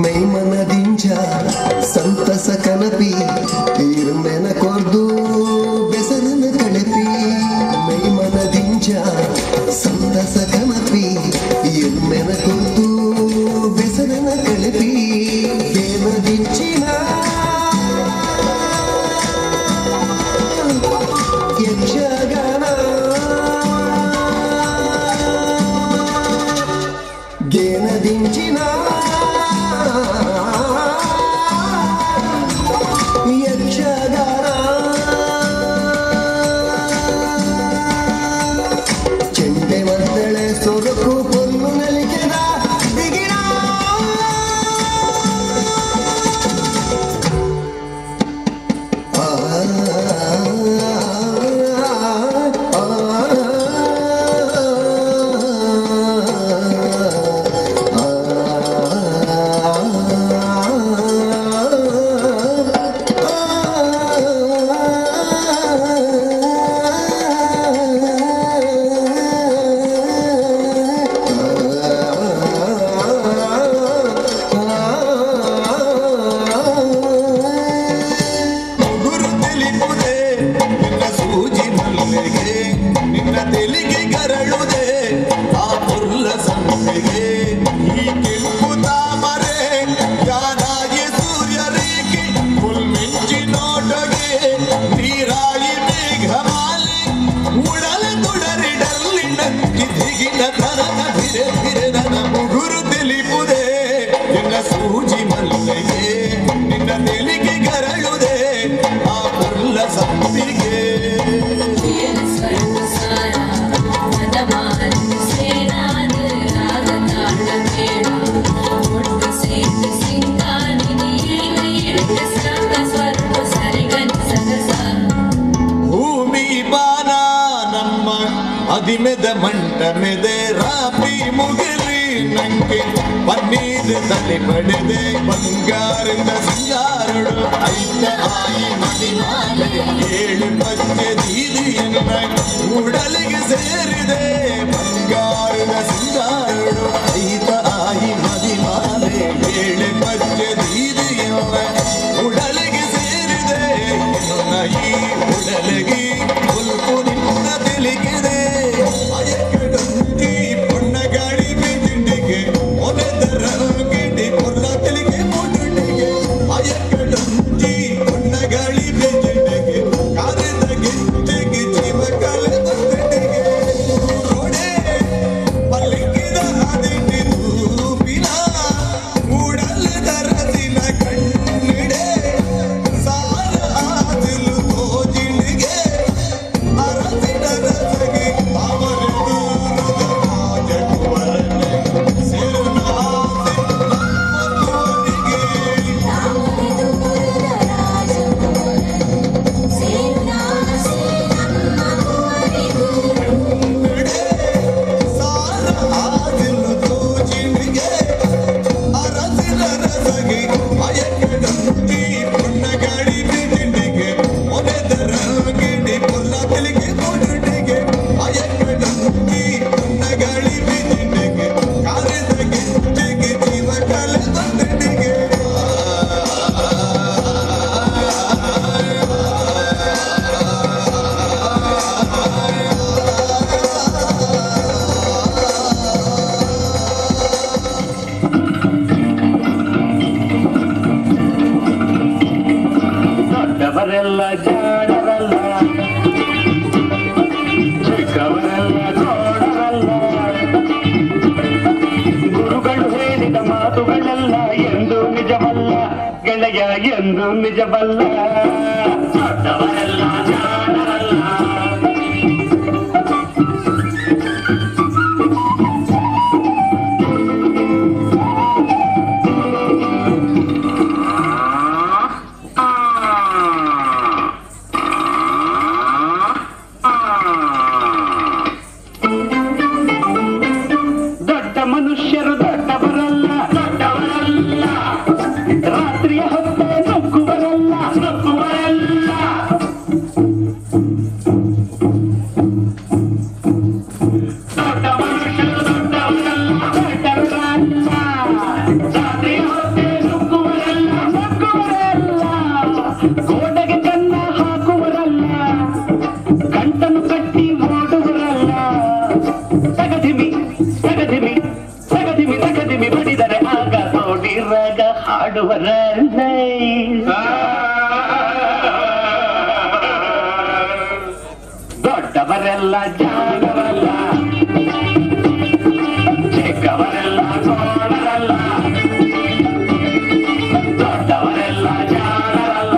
ಮೈಮನದಿಂಚ ಸಂತಸ ಕನಪಿ ತೀರ್ಮೆನ ಕೊರ್ದು ಬೆಸರನ ಕಳಪಿ ಮೈಮನದಿಂಚ ಸಂತಸ ಕನಪಿ ತೀರ್ಮೆನ ಕೊರ್ದು ಬೆಸರನ ಕಳಪಿ ದೇವದಿಂಚಿನ ಯಕ್ಷಗಾನ ಗೇನದಿಂಚಿನ ಯಕ್ಷಗಾನ ಚೆಂಡೆ ಮದ್ದಳೆ ಸೊರಕು ಪೊನ್ನು ನಲಿಕೆದ ದಿಗಿಣ ಸೂಜಿ ಮಲ್ಲಿಗೆ ನಿನ್ನ ತೆಲಿಗೆ ಗರಳುದೆ ಆ ಪುಲ್ಲ ಸಂಪಿಗೆ ಭೂಮಿ ಬಾನ ನಮ್ಮ ಅದಿಮೆದ ಮಂಟ ಮೆದೆ ರಾಪಿ ಮುಗಿಲಿ ನಂಗೆ ಪನ್ನೀರ್ ತಲೆ ಪಡೆದೆ ಬಂಗಾರದ ಸಿಂಗಾರಡು ಐತ ಆಯಿ ಮದಿಮಾಲೆ 7 ಪಚ್ಚೆ ದೀದಿಯನ್ನ ಉಡಲಿಗೆ ಸೇರಿದೆ ಬಂಗಾರದ ಸಿಂಗಾರಡು ಐತ ಆಯಿ ಮದಿಮಾಲೆ 7 ಪಚ್ಚೆ ದೀದಿಯನ್ನ ಉಡಲಿಗೆ ಸೇರಿದೆ ಈ ಉಡಲಿಗೆ ಉಲ್ಪು ನಿನ್ನ ತೆಲಿಗಿದೆ ಅಯ್ಯಕ್ಕಿ ಪೊಣ್ಣ ಗಾಡಿ ಬೀದಿಂಡಿಗೆ ಒಲೆದರ ಗಿಡಿ ಪೊಲ್ಲ ತೆಲಿಗೆ ಮೂಡುಂಡಿಗೆ ಅಯ್ಯಕ್ಕಿ ಪೊಣ್ಣ ಗಾಡಿ ಬೀದಿಂಡಿಗೆ ಕಾರದ ಗಿಟ್ಟಿಗೆ ಜೀವ ಕಾಲೆ ಬಂದಿಗೆ ರೋಡೆ ಪಲ್ಲಿಕ್ಕಿದ ಹಾದಿಟ್ಟಿರು ಪಿನ ಮೂಡಲ್ಲ ದರದಿನ ಕಣ್ಣಿಡೆ ಸಾರ ಆದಿಲು ತೋಜಿಲಿಗೆ ಅರಸಿನ ರಸಗೆ ಅವರೆದು ಜಟುವರನೆ ಸೇರುನ ಸಾರ ಆದಿಲು ತೋಜಿಲಿಗೆ ಅರಸಿನ ರಸಗೆ ಅಯ್ಯಕ್ಕಿ ಪುಣ್ಣ ಗಾಡಿ ಬೀದಿಂಡಿಗೆ ಒಲೆದರ ಗಿಡಿ ಪೊಲ್ಲ ತೆಲಿಗೆ ಮೂಡುಂಡಿಗೆ ಅಯ್ಯಕ್ಕಿ ಪುಣ್ಣ ಗಾಡಿ ಬೀದಿಂಡಿಗೆ ಕಾರದ ಗಿಟ್ಟಿಗೆ ಜೀವ ಕಾಲೆ ಬಂದಿಡಿಗೆ ದೊಡ್ಡವರೆಲ್ಲ ಜಾಣರಲ್ಲ ಚಿಕ್ಕವರೆಲ್ಲ ಜೋಡರಲ್ಲ ಗುರುಗಳು ಹೇಳಿದ ಮಾತುಗಳೆಲ್ಲ ಎಂದು ನಿಜವಲ್ಲ ಗೆಳೆಯ ಎಂದು ನಿಜವಲ್ಲ ದೊಡ್ಡವರೆಲ್ಲ ಜಾಣರಲ್ಲ ಮಾಡುವರಲ್ಲೇ ದೊಡ್ಡವರೆಲ್ಲ ಜಾಣರಲ್ಲ ಚಿಕ್ಕವರೆಲ್ಲ ಸೋಣರಲ್ಲ ದೊಡ್ಡವರೆಲ್ಲ ಜಾಣರಲ್ಲ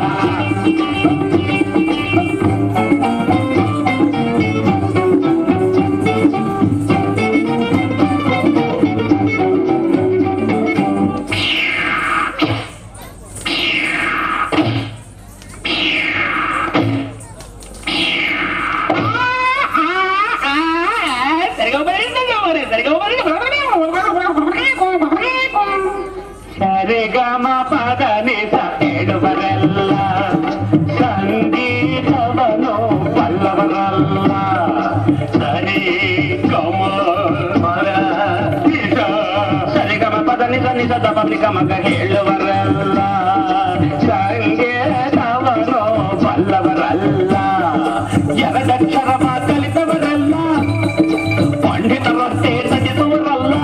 ಸರಿಗಮ ಪದನಿಸ ಹೇಳುವರೆಲ್ಲ ಸಂಗೀತವನು ಬಲ್ಲವರಲ್ಲ ಸರಿ ಗಮ ಸರಿಗಮ ಪದನಿಸ ನಿಸ ದಪನಿಕ ಮಗ ಹೇಳುವರಲ್ಲ ಸಂಗೀತವನು ಬಲ್ಲವರಲ್ಲ ಎರಡಕ್ಷರ ಕಲಿತವರಲ್ಲ ಪಂಡಿತರಂತೆ ಸಜಿಸುವರಲ್ಲ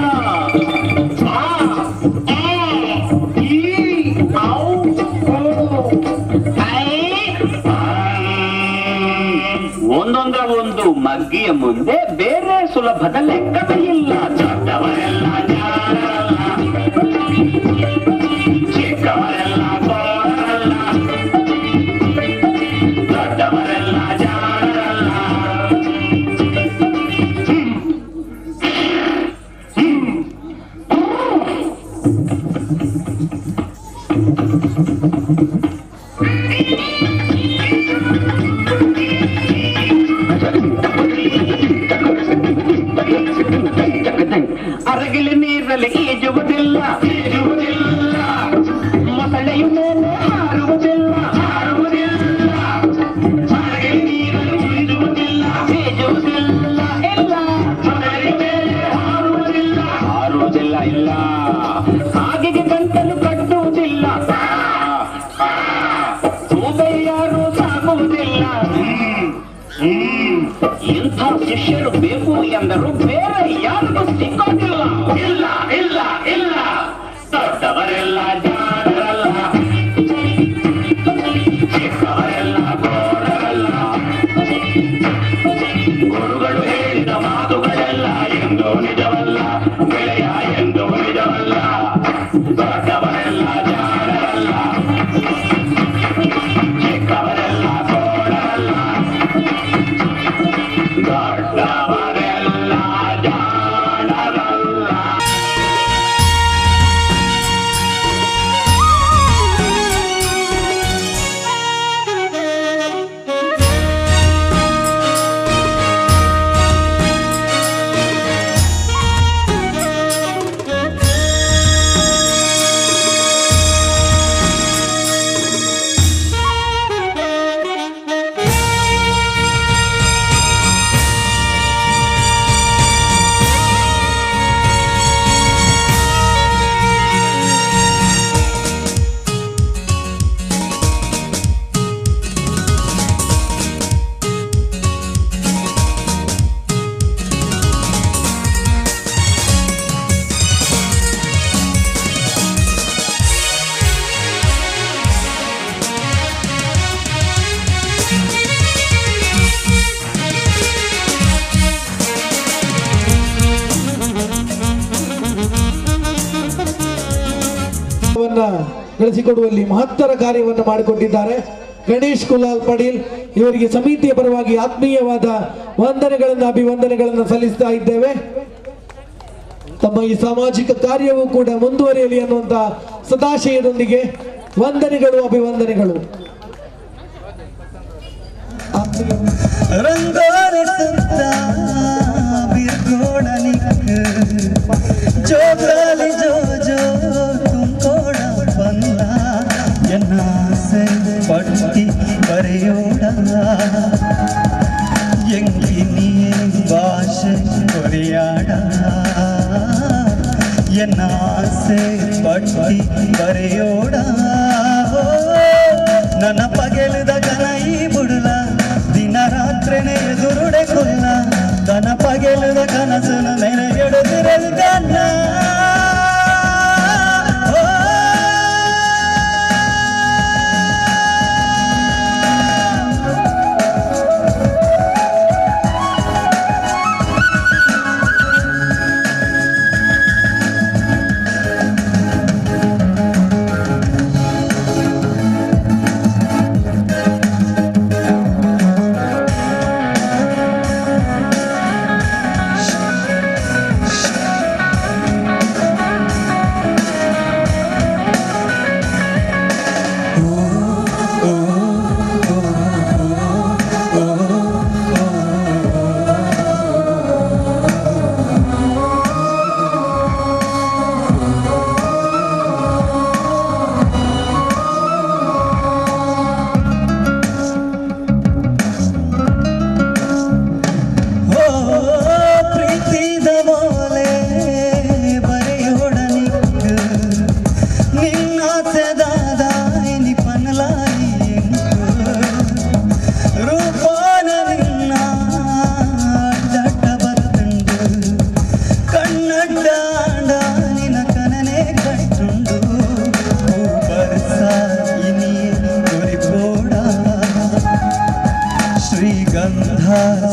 ಒಂದೊಂದರ ಒಂದು ಮಗ್ಗಿಯ ಮುಂದೆ ಬೇರೆ ಸುಲಭದ ಲೆಕ್ಕವೇ ಇಲ್ಲ ದೊಡ್ಡವರೆಲ್ಲ ಜಾಣರಲ್ಲ ಚಿಕ್ಕವರೆಲ್ಲ ಗೋರಲ್ಲ ದೊಡ್ಡವರೆಲ್ಲ ಜಾಣರಲ್ಲ ಅರಗಿಲಿ ನೀರಲ್ಲಿ ಈಜುವುದಿಲ್ಲ ಮೊಸಳೆಯು ಮೇಲೆ ಹಾರುವುದಿಲ್ಲ ಅರಗಿಲಿ ನೀರಲ್ಲಿ ಈಜುವುದಿಲ್ಲ ಇಲ್ಲ ಮೊಸಳೆಯ ಮೇಲೆ ಹಾರುವುದಿಲ್ಲ ಇಲ್ಲ ಹಾಗೆಗೆ ಗಂಟಲು ಕಟ್ಟುವುದಿಲ್ಲ ಸೂಬೆಯಾರು ಸಾಕುವುದಿಲ್ಲ ಇಂಥ ಶಿಷ್ಯರು ಬೇಕು ಎಂದರು ಬೇರೆ ಯಾರಿಗೂ ಸಿಕ್ಕೋದಿಲ್ಲ ಇಲ್ಲ ಇಲ್ಲ ಇಲ್ಲ ದೊಡ್ಡವರೆಲ್ಲ ಜಾಣರಲ್ಲ ಚಿಕ್ಕವರೆಲ್ಲ ಗೋರರಲ್ಲ ಗುರುಗಳು ಹೇಳಿದ ಮಾತುಗಳೆಲ್ಲ ಎಂದೋ ನಿಜವಲ್ಲ ಗೆಳೆಯ ಎಂದೋ ನಿಜವಲ್ಲ ದೊಡ್ಡವರೆಲ್ಲ ಜಾಣರಲ್ಲ ಚಿಕ್ಕವರೆಲ್ಲ ಗೋರರಲ್ಲ ದೊಡ್ಡವರೆಲ್ಲ ಜಾಣರಲ್ಲ ಗಳಿಸಿಕೊಡುವಲ್ಲಿ ಮಹತ್ತರ ಕಾರ್ಯವನ್ನು ಮಾಡಿಕೊಂಡಿದ್ದಾರೆ ಗಣೇಶ್ ಕುಲಾಲ್ ಪಡೀಲ್. ಇವರಿಗೆ ಸಮಿತಿಯ ಪರವಾಗಿ ಆತ್ಮೀಯವಾದ ವಂದನೆಗಳನ್ನು ಅಭಿವಂದನೆಗಳನ್ನು ಸಲ್ಲಿಸ್ತಾ ಇದ್ದೇವೆ. ತಮ್ಮ ಈ ಸಾಮಾಜಿಕ ಕಾರ್ಯವೂ ಕೂಡ ಮುಂದುವರಿಯಲಿ ಅನ್ನುವಂತ ಸದಾಶಯದೊಂದಿಗೆ ವಂದನೆಗಳು ಅಭಿವಂದನೆಗಳು. ರಂಗೋಲಿ ಸುತ್ತ ಬಿರ್ಗೋಡಲಿಕ್ಕೆ ಜೋಗಾಲಿ ಜೋ ಜೋ ತುಂಕೋಡ ಬಂದ ಎನ್ನಾಸೆ ಪಟ್ಟಿ ಬರೆಯೋಡ ಎಂಗಿನಿಯೇ ಭಾಷೆ ಕೊರೆಯಾಡ ಎನ್ನಾಸೆ ಪಟ್ಟಿ ಬರೆಯೋಡ ನನ್ನ ಪಗೆಲದ ಕನ ಈ ಬುಡಲ ದಿನ ರಾತ್ರಿನೇ ಎದುರುಡೆ ಕೊಲ್ಲ ತನ ಪಗೆಲದ ಕನಸನ ನೆನೆಗೆಡುತ್ತಿರಲು ಗನ್ನ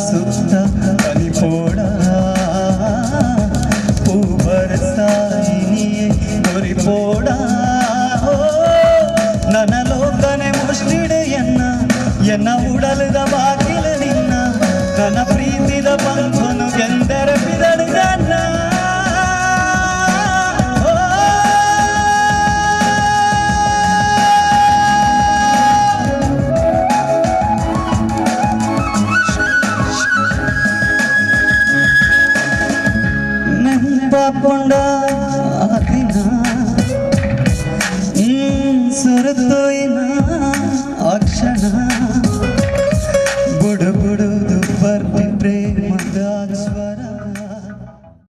ಸುತ್ತ ಕಲಿಪೋಡ ಪೂ ಬರಸಾಯಿನಿಯೇ ಕೊರಿಪೋಡ ನನ್ನ ಲೋಕನೆ ಮುಷ್ಟಿಡೆ ಎನ್ನ ಉಡಲದ ಬಾಗಿಲ ನಿನ್ನ ನನ್ನ ಪ್ರೀತಿದ ಬಂಧನು ಎಂದರೆ ಬಿದಳು ನನ್ನ ನೆನಪಾಕೊಂಡ ಆ ದಿನ ಸುರತೋಯಿನ ಆ ಕ್ಷಣ